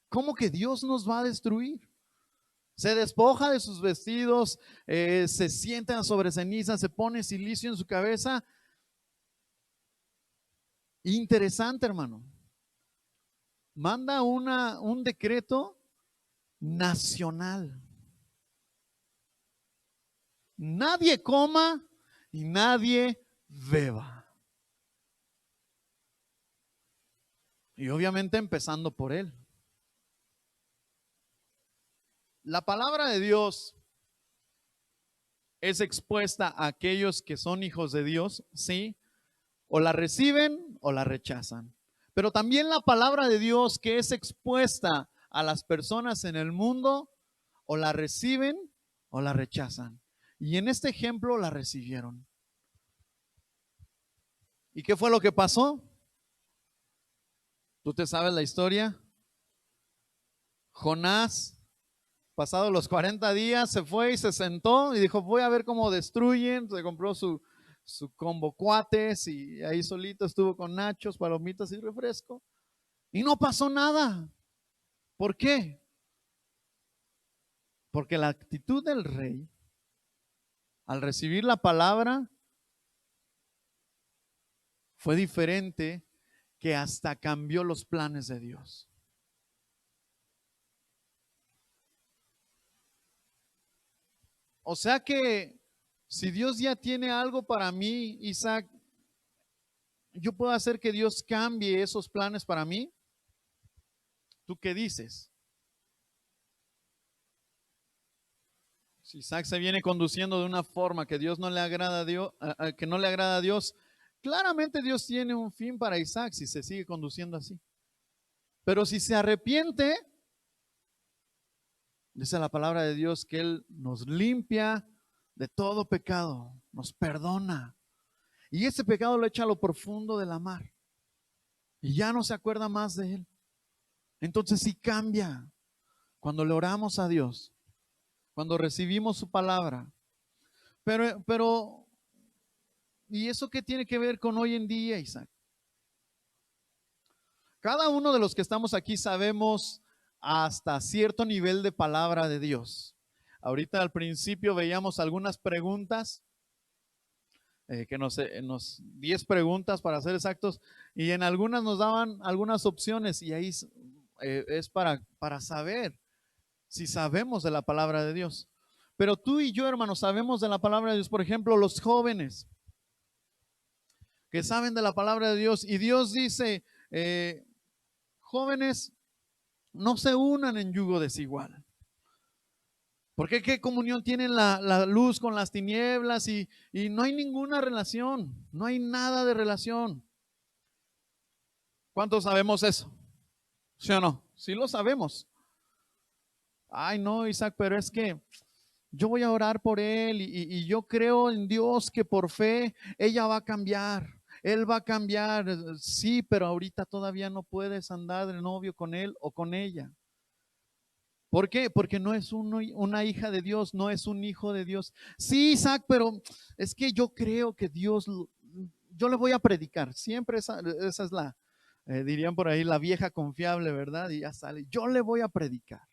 Speaker 1: ¿Cómo que Dios nos va a destruir? Se despoja de sus vestidos, se sienta sobre ceniza, se pone cilicio en su cabeza. Interesante, hermano. manda un decreto nacional. Nadie coma y nadie beba. Y obviamente empezando por él. La palabra de Dios es expuesta a aquellos que son hijos de Dios, sí, o la reciben o la rechazan. Pero también la palabra de Dios que es expuesta a las personas en el mundo, o la reciben o la rechazan. Y en este ejemplo la recibieron. ¿Y qué fue lo que pasó? ¿Tú te sabes la historia? Jonás, pasados los 40 días, se fue y se sentó y dijo, voy a ver cómo destruyen. Se compró su combo cuates y ahí solito estuvo con nachos, palomitas y refresco. Y no pasó nada. ¿Por qué? Porque la actitud del rey, al recibir la palabra, fue diferente, que hasta cambió los planes de Dios. O sea que si Dios ya tiene algo para mí, Isaac, ¿yo puedo hacer que Dios cambie esos planes para mí? ¿Tú qué dices? Si Isaac se viene conduciendo de una forma que Dios no le agrada a Dios, que no le agrada a Dios, claramente Dios tiene un fin para Isaac si se sigue conduciendo así. Pero si se arrepiente, dice la palabra de Dios que Él nos limpia de todo pecado, nos perdona. Y ese pecado lo echa a lo profundo de la mar. Y ya no se acuerda más de él. Entonces sí cambia cuando le oramos a Dios, cuando recibimos su palabra. Pero, ¿y eso qué tiene que ver con hoy en día, Isaac? Cada uno de los que estamos aquí sabemos hasta cierto nivel de palabra de Dios. Ahorita al principio veíamos algunas preguntas, que nos 10 preguntas para ser exactos, y en algunas nos daban algunas opciones, y ahí es para saber si sabemos de la palabra de Dios. Pero tú y yo, hermanos, sabemos de la palabra de Dios. Por ejemplo, los jóvenes que saben de la palabra de Dios, y Dios dice, jóvenes, no se unan en yugo desigual. Porque qué comunión tienen la luz con las tinieblas, y no hay ninguna relación, no hay nada de relación. ¿Cuántos sabemos eso? ¿Sí o no? Sí lo sabemos. Ay, no, Isaac, pero es que yo voy a orar por él y yo creo en Dios que por fe ella va a cambiar. Él va a cambiar. Sí, pero ahorita todavía no puedes andar de novio con él o con ella. ¿Por qué? Porque no es una hija de Dios, no es un hijo de Dios. Sí, Isaac, pero es que yo creo que Dios, yo le voy a predicar. Siempre esa es la, dirían por ahí, la vieja confiable, ¿verdad? Y ya sale, yo le voy a predicar.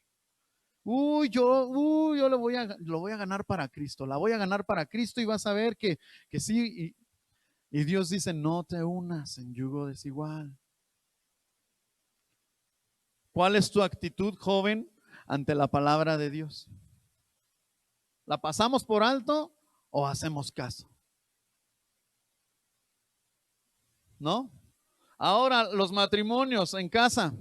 Speaker 1: Yo lo voy a ganar para Cristo, la voy a ganar para Cristo, y vas a ver que sí. Y Dios dice, no te unas en yugo desigual. ¿Cuál es tu actitud, joven, ante la palabra de Dios? ¿La pasamos por alto o hacemos caso? ¿No? Ahora, los matrimonios en casa,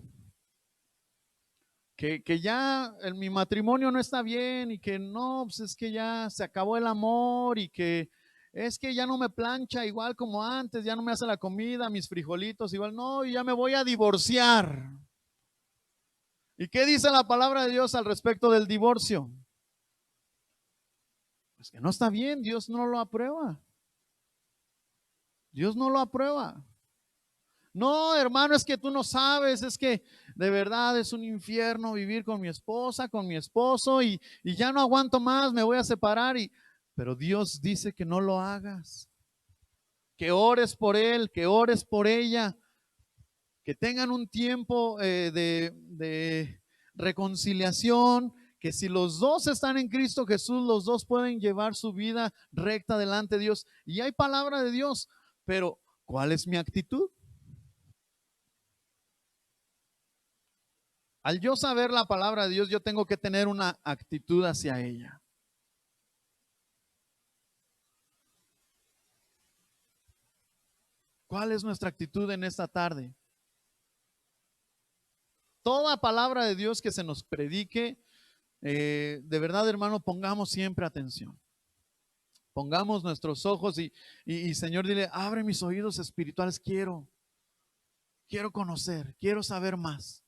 Speaker 1: que ya mi matrimonio no está bien, y que no, pues es que ya se acabó el amor, y que es que ya no me plancha igual como antes, ya no me hace la comida, mis frijolitos igual, no, ya me voy a divorciar. ¿Y qué dice la palabra de Dios al respecto del divorcio? Pues que no está bien, Dios no lo aprueba. Dios no lo aprueba. No, hermano, es que tú no sabes, es que de verdad es un infierno vivir con mi esposa, con mi esposo, y ya no aguanto más, me voy a separar. Pero Dios dice que no lo hagas, que ores por él, que ores por ella, que tengan un tiempo de reconciliación, que si los dos están en Cristo Jesús, los dos pueden llevar su vida recta delante de Dios. Y hay palabra de Dios, pero ¿cuál es mi actitud? Al yo saber la palabra de Dios, yo tengo que tener una actitud hacia ella. ¿Cuál es nuestra actitud en esta tarde? Toda palabra de Dios que se nos predique, de verdad, hermano, pongamos siempre atención. Pongamos nuestros ojos y Señor, dile, abre mis oídos espirituales, quiero conocer, quiero saber más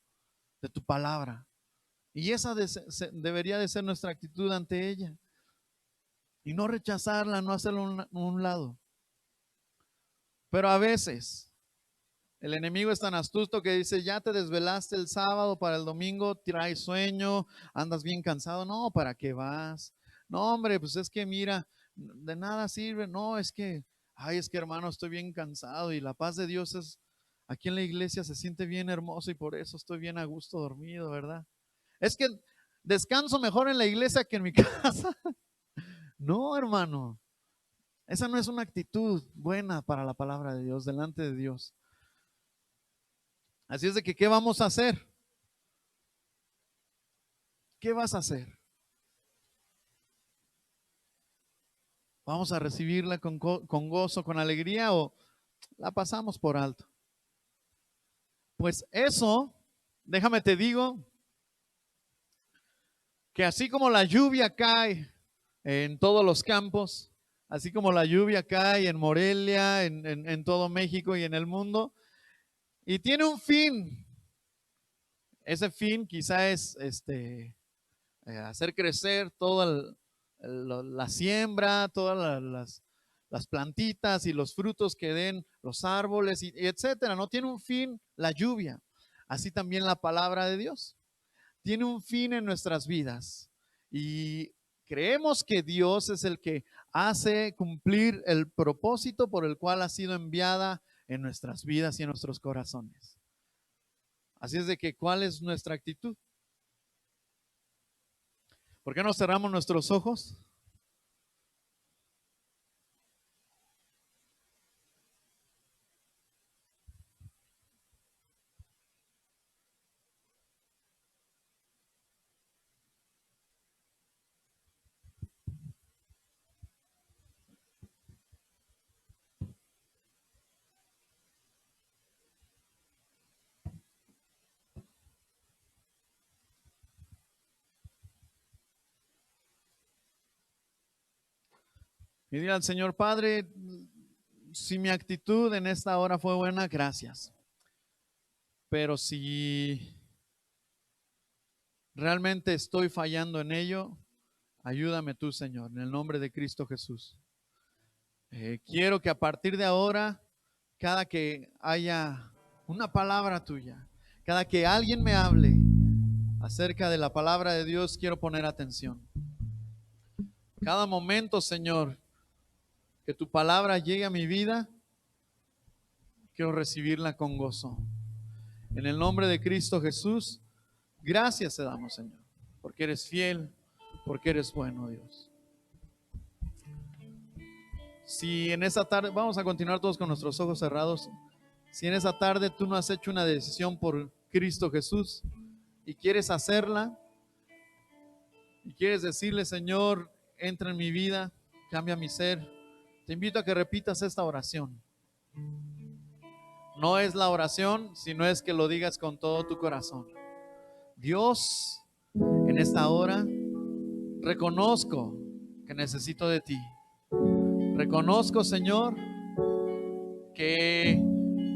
Speaker 1: de tu palabra. Y esa debería de ser nuestra actitud ante ella. Y no rechazarla, no hacerla a un lado. Pero a veces el enemigo es tan astuto que dice, ya te desvelaste el sábado para el domingo, traes sueño, andas bien cansado. No, ¿para qué vas? No, hombre, pues es que mira, de nada sirve. No, es que hermano, estoy bien cansado y la paz de Dios aquí en la iglesia se siente bien hermoso y por eso estoy bien a gusto dormido, ¿verdad? Es que descanso mejor en la iglesia que en mi casa. No, hermano, esa no es una actitud buena para la palabra de Dios, delante de Dios. Así es de que, ¿qué vamos a hacer? ¿Qué vas a hacer? ¿Vamos a recibirla con gozo, con alegría o la pasamos por alto? Pues eso, déjame te digo, que así como la lluvia cae en todos los campos, así como la lluvia cae en Morelia, en todo México y en el mundo, y tiene un fin. Ese fin quizá es hacer crecer toda la siembra, todas las plantitas y los frutos que den los árboles, y etcétera. No tiene un fin la lluvia. Así también la palabra de Dios tiene un fin en nuestras vidas. Y creemos que Dios es el que hace cumplir el propósito por el cual ha sido enviada en nuestras vidas y en nuestros corazones. Así es de que, ¿cuál es nuestra actitud? ¿Por qué no cerramos nuestros ojos? Y dile al Señor, Padre, si mi actitud en esta hora fue buena, gracias. Pero si realmente estoy fallando en ello, ayúdame tú, Señor, en el nombre de Cristo Jesús. Quiero que a partir de ahora, cada que haya una palabra tuya, cada que alguien me hable acerca de la palabra de Dios, quiero poner atención. Cada momento, Señor, que tu palabra llegue a mi vida, quiero recibirla con gozo. En el nombre de Cristo Jesús, gracias te damos, Señor, porque eres fiel, porque eres bueno, Dios. Si en esta tarde, vamos a continuar todos con nuestros ojos cerrados. Si en esa tarde tú no has hecho una decisión por Cristo Jesús y quieres hacerla, y quieres decirle, Señor, entra en mi vida, cambia mi ser, te invito a que repitas esta oración. No es la oración, sino es que lo digas con todo tu corazón. Dios, en esta hora, reconozco que necesito de ti. Reconozco, Señor, que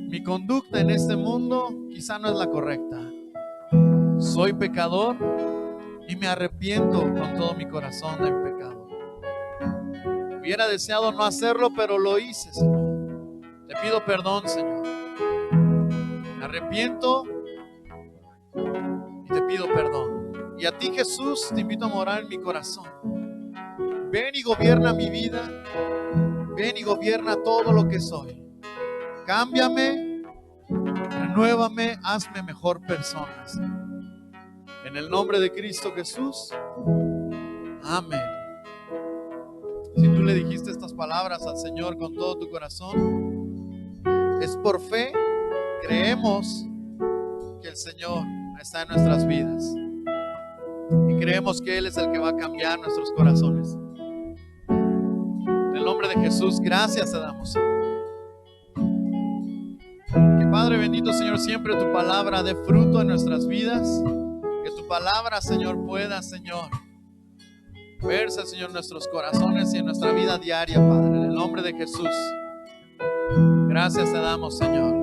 Speaker 1: mi conducta en este mundo quizá no es la correcta. Soy pecador y me arrepiento con todo mi corazón del pecado. Hubiera deseado no hacerlo, pero lo hice, Señor. Te pido perdón, Señor. Me arrepiento y te pido perdón. Y a ti, Jesús, te invito a morar en mi corazón. Ven y gobierna mi vida. Ven y gobierna todo lo que soy. Cámbiame, renuévame, hazme mejor persona, Señor. En el nombre de Cristo Jesús. Amén. Si tú le dijiste estas palabras al Señor con todo tu corazón, es por fe. Creemos que el Señor ha está en nuestras vidas. Y creemos que Él es el que va a cambiar nuestros corazones. En el nombre de Jesús, gracias te damos, Señor. Que Padre bendito, Señor, siempre tu palabra dé fruto en nuestras vidas. Que tu palabra, Señor, pueda, Señor, verse, Señor, en nuestros corazones y en nuestra vida diaria, Padre. En el nombre de Jesús. Gracias te damos, Señor.